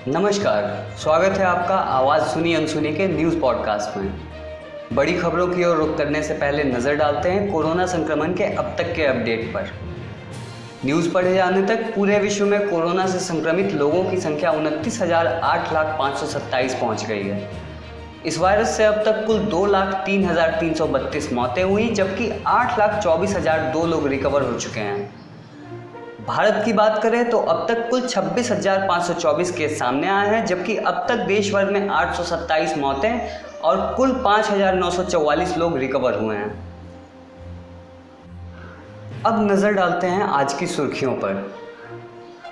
नमस्कार। स्वागत है आपका आवाज़ सुनी अनसुनी के न्यूज़ पॉडकास्ट में। बड़ी खबरों की ओर रुख करने से पहले नज़र डालते हैं कोरोना संक्रमण के अब तक के अपडेट पर। न्यूज़ पढ़े जाने तक पूरे विश्व में कोरोना से संक्रमित लोगों की संख्या 29,08,527 पहुंच गई है। इस वायरस से अब तक कुल 2,03,332 मौतें हुई, जबकि 8,24,002 लोग रिकवर हो चुके हैं। भारत की बात करें तो अब तक कुल 26,524 केस सामने आए हैं, जबकि अब तक देश भर में 827 मौतें और कुल 5,944 लोग रिकवर हुए हैं। अब नज़र डालते हैं आज की सुर्खियों पर।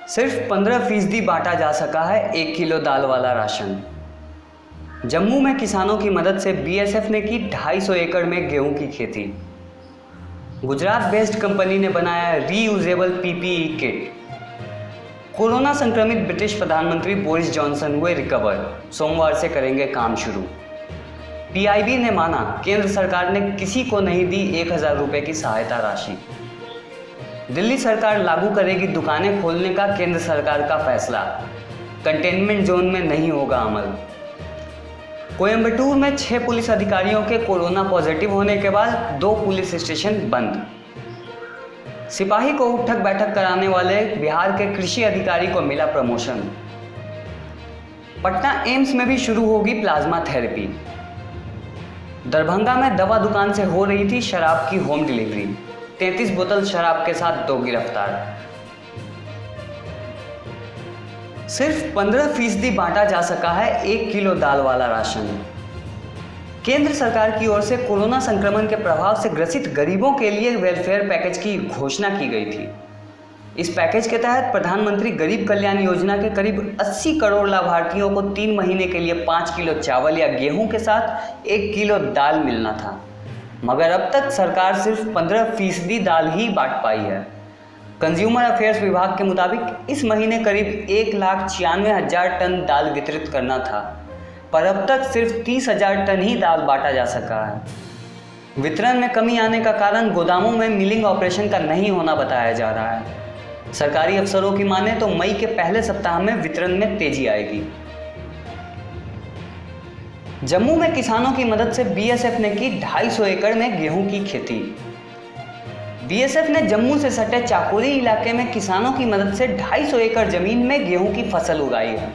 सिर्फ 15% बांटा जा सका है 1 किलो दाल वाला राशन। जम्मू में किसानों की मदद से बीएसएफ ने की 250 एकड़ में गेहूं की खेती। गुजरात बेस्ड कंपनी ने बनाया रीयूजेबल पीपीई किट। कोरोना संक्रमित ब्रिटिश प्रधानमंत्री बोरिस जॉनसन हुए रिकवर, सोमवार से करेंगे काम शुरू। पीआईबी ने माना केंद्र सरकार ने किसी को नहीं दी 1,000 रुपए की सहायता राशि। दिल्ली सरकार लागू करेगी दुकानें खोलने का केंद्र सरकार का फैसला, कंटेनमेंट जोन में नहीं होगा अमल। कोयंबटूर में 6 पुलिस अधिकारियों के कोरोना पॉजिटिव होने के बाद 2 पुलिस स्टेशन बंद। सिपाही को उठक बैठक कराने वाले बिहार के कृषि अधिकारी को मिला प्रमोशन। पटना एम्स में भी शुरू होगी प्लाज्मा थेरेपी। दरभंगा में दवा दुकान से हो रही थी शराब की होम डिलीवरी। 33 बोतल शराब के साथ 2 गिरफ्तार। सिर्फ 15% बांटा जा सका है 1 किलो दाल वाला राशन। केंद्र सरकार की ओर से कोरोना संक्रमण के प्रभाव से ग्रसित गरीबों के लिए वेलफेयर पैकेज की घोषणा की गई थी। इस पैकेज के तहत प्रधानमंत्री गरीब कल्याण योजना के करीब 80 करोड़ लाभार्थियों को 3 महीने के लिए 5 किलो चावल या गेहूं के साथ 1 किलो दाल मिलना था, मगर अब तक सरकार सिर्फ 15% दाल ही बांट पाई है। कंज्यूमर अफेयर्स विभाग के मुताबिक इस महीने करीब 1,96,000 टन दाल वितरित करना था, पर अब तक सिर्फ 30,000 टन ही दाल बांटा जा सका है। वितरण में कमी आने का कारण गोदामों में मिलिंग ऑपरेशन का नहीं होना बताया जा रहा है। सरकारी अफसरों की माने तो मई के पहले सप्ताह में वितरण में तेजी आएगी। जम्मू में किसानों की मदद से बीएसएफ ने की 250 एकड़ में गेहूं की खेती। बीएसएफ ने जम्मू से सटे चाकोरी इलाके में किसानों की मदद से 250 एकड़ जमीन में गेहूं की फसल उगाई है।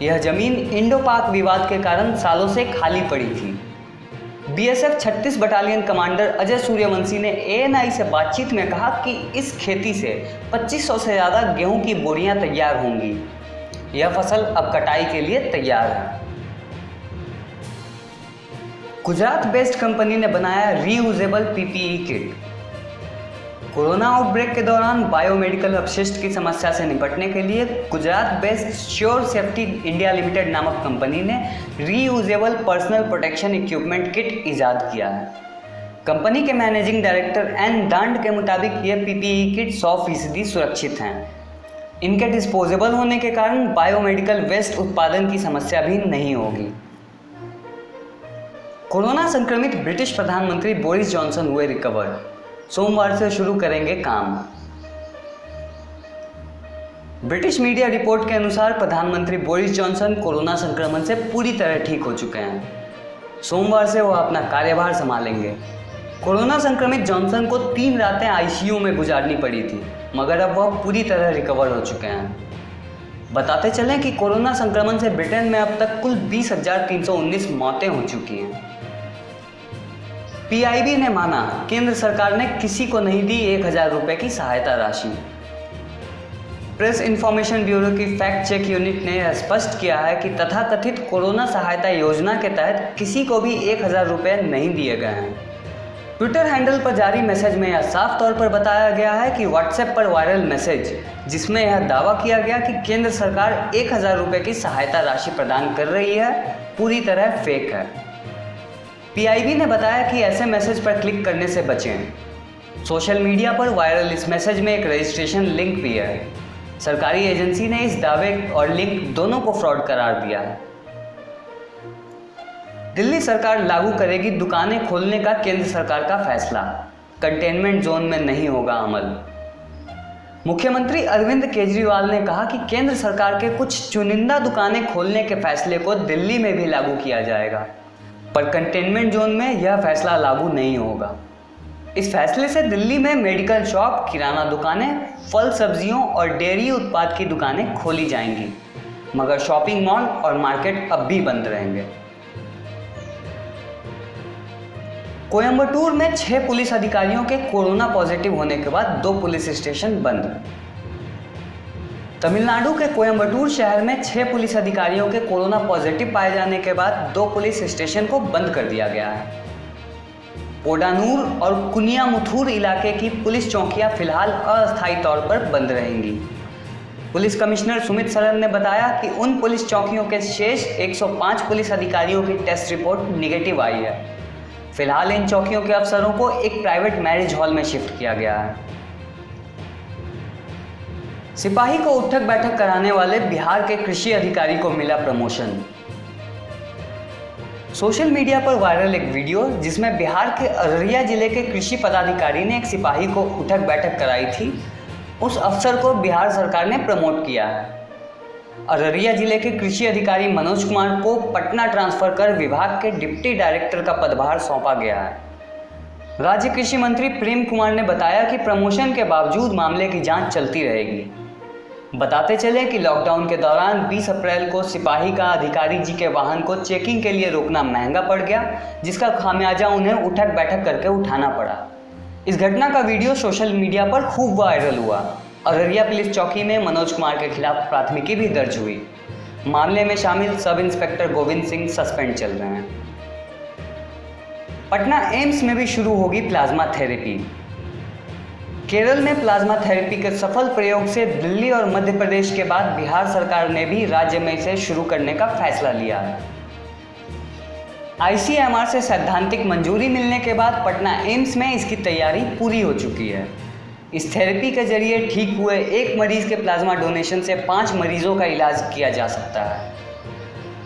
यह जमीन इंडो पाक विवाद के कारण सालों से खाली पड़ी थी। BSF 36 battalion commander Ajay Suryavanshi ने एएनआई से बातचीत में कहा कि इस खेती से 2500 से ज़्यादा गेहूं की बोरियां तैयार होंगी। यह फसल अब कटाई के लिए तैयार है। गुजरात बेस्ड कंपनी ने बनाया reusable PPE kit. Corona outbreak के दौरान बायोमेडिकल अपशिष्ट की समस्या से निपटने के लिए Gujarat based sure safety India limited नामक कंपनी ने reusable personal protection equipment kit इजाद किया है। कंपनी के मैनेजिंग डायरेक्टर एन दांड के मुताबिक ये पीपीई किट 100% सुरक्षित हैं। इनके डिस्पोजेबल होने के कारण बायोमेडिकल वेस्ट उत्पादन की समस्या भी नहीं होगी। कोरोना संक्रमित ब्रिटिश प्रधानमंत्री बोरिस जॉनसन हुए रिकवर, सोमवार से शुरू करेंगे काम। ब्रिटिश मीडिया रिपोर्ट के अनुसार प्रधानमंत्री बोरिस जॉनसन कोरोना संक्रमण से पूरी तरह ठीक हो चुके हैं। सोमवार से वह अपना कार्यभार संभालेंगे। कोरोना संक्रमित जॉनसन को 3 रातें आईसीयू में गुजारनी पड़ी थी, मगर अब वह पूरी तरह रिकवर हो चुके हैं। बताते चलें कि कोरोना संक्रमण से ब्रिटेन में अब तक कुल 20,319 मौतें हो चुकी हैं। पीआईबी ने माना केंद्र सरकार ने किसी को नहीं दी 1,000 रुपए की सहायता राशि। प्रेस इंफॉर्मेशन ब्यूरो की फैक्ट चेक यूनिट ने स्पष्ट किया है कि तथाकथित कोरोना सहायता योजना के तहत किसी को भी 1,000 रुपए नहीं दिए गए हैं। ट्विटर हैंडल पर जारी मैसेज में यह साफ तौर पर बताया गया है कि व्हाट्सएप पर वायरल मैसेज जिसमें यह दावा किया गया कि केंद्र सरकार 1,000 रुपए की सहायता राशि प्रदान कर रही है, पूरी तरह फेक है। पीआईबी ने बताया कि ऐसे मैसेज पर क्लिक करने से बचें। सोशल मीडिया पर वायरल इस मैसेज में एक रजिस्ट्रेशन लिंक भी है। सरकारी एजेंसी ने इस दावे और लिंक दोनों को फ्रॉड करार दिया है। दिल्ली सरकार लागू करेगी दुकानें खोलने का केंद्र सरकार का फैसला, कंटेनमेंट जोन में नहीं होगा अमल। मुख्यमंत्री अरविंद केजरीवाल ने कहा कि केंद्र सरकार के कुछ चुनिंदा दुकानें खोलने के फैसले को दिल्ली में भी लागू किया जाएगा, पर कंटेनमेंट जोन में यह फैसला लागू नहीं होगा। इस फैसले से दिल्ली में मेडिकल शॉप, किराना दुकानें, फल सब्जियों और डेयरी उत्पाद की दुकानें खोली जाएंगी, मगर शॉपिंग मॉल और मार्केट अब भी बंद रहेंगे। कोयंबटूर में 6 पुलिस अधिकारियों के कोरोना पॉजिटिव होने के बाद 2 पुलिस स्टेशन बंद। तमिलनाडु के कोयंबटूर शहर में 6 पुलिस अधिकारियों के कोरोना पॉजिटिव पाए जाने के बाद 2 पुलिस स्टेशन को बंद कर दिया गया है। पोडानूर और कुनियामुथूर इलाके की पुलिस चौकियां फिलहाल अस्थायी तौर पर बंद रहेंगी। पुलिस कमिश्नर सुमित सरन ने बताया कि उन पुलिस चौकियों के शेष 105 पुलिस अधिकारियों की टेस्ट रिपोर्ट निगेटिव आई है। फिलहाल इन चौकियों के अफसरों को एक प्राइवेट मैरिज हॉल में शिफ्ट किया गया है। सिपाही को उठक बैठक कराने वाले बिहार के कृषि अधिकारी को मिला प्रमोशन। सोशल मीडिया पर वायरल एक वीडियो जिसमें बिहार के अररिया जिले के कृषि पदाधिकारी ने एक सिपाही को उठक बैठक कराई थी, उस अफसर को बिहार सरकार ने प्रमोट किया है। अररिया जिले के कृषि अधिकारी मनोज कुमार को पटना ट्रांसफर कर विभाग के डिप्टी डायरेक्टर का पदभार सौंपा गया है। राज्य कृषि मंत्री प्रेम कुमार ने बताया कि प्रमोशन के बावजूद मामले की जांच चलती रहेगी। बताते चले कि लॉकडाउन के दौरान 20 अप्रैल को सिपाही का अधिकारी जी के वाहन को चेकिंग के लिए रोकना महंगा पड़ गया, जिसका खामियाजा उन्हें उठक बैठक करके उठाना पड़ा। इस घटना का वीडियो सोशल मीडिया पर खूब वायरल हुआ। अररिया पुलिस चौकी में मनोज कुमार के खिलाफ प्राथमिकी भी दर्ज हुई। मामले में शामिल sub inspector Govind Singh suspend चल रहे हैं। पटना एम्स में भी शुरू होगी प्लाज्मा थेरेपी। केरल में प्लाज्मा थेरेपी के सफल प्रयोग से दिल्ली और मध्य प्रदेश के बाद बिहार सरकार ने भी राज्य में इसे शुरू करने का फैसला लिया है। ICMR से सैद्धांतिक मंजूरी मिलने के बाद पटना एम्स में इसकी तैयारी पूरी हो चुकी है। इस थेरेपी के जरिए ठीक हुए एक मरीज के प्लाज्मा डोनेशन से 5 मरीजों का इलाज किया जा सकता है।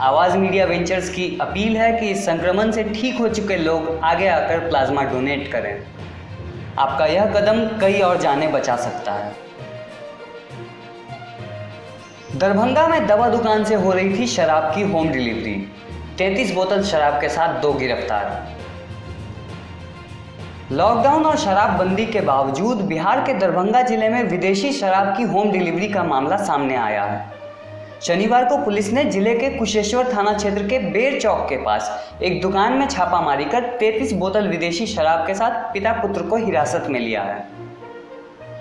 आवाज़ मीडिया वेंचर्स की अपील है कि इस संक्रमण से ठीक हो चुके लोग आगे आकर प्लाज्मा डोनेट करें। आपका यह कदम कई और जानें बचा सकता है। दरभंगा में दवा दुकान से हो रही थी शराब की होम डिलीवरी। 33 बोतल शराब के साथ 2 गिरफ्तार। लॉकडाउन और शराबबंदी के बावजूद बिहार के दरभंगा जिले में विदेशी शराब की होम डिलीवरी का मामला सामने आया है। शनिवार को पुलिस ने जिले के कुशेश्वर थाना क्षेत्र के बेर चौक के पास एक दुकान में छापामारी कर 33 बोतल विदेशी शराब के साथ पिता पुत्र को हिरासत में लिया है।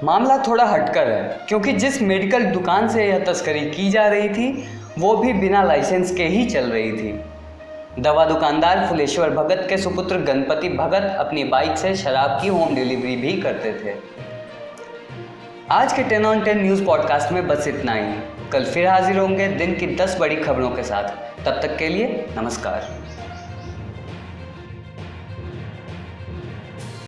मामला थोड़ा हटकर है, क्योंकि जिस मेडिकल दुकान से यह तस्करी की जा रही थी वो भी बिना लाइसेंस के ही चल रही थी। दवा दुकानदार फुलेश्वर भगत के सुपुत्र गणपति भगत अपनी बाइक से शराब की होम डिलीवरी भी करते थे। आज के 10 on 10 न्यूज़ पॉडकास्ट में बस इतना ही। कल फिर हाजिर होंगे दिन की 10 बड़ी खबरों के साथ। तब तक के लिए नमस्कार।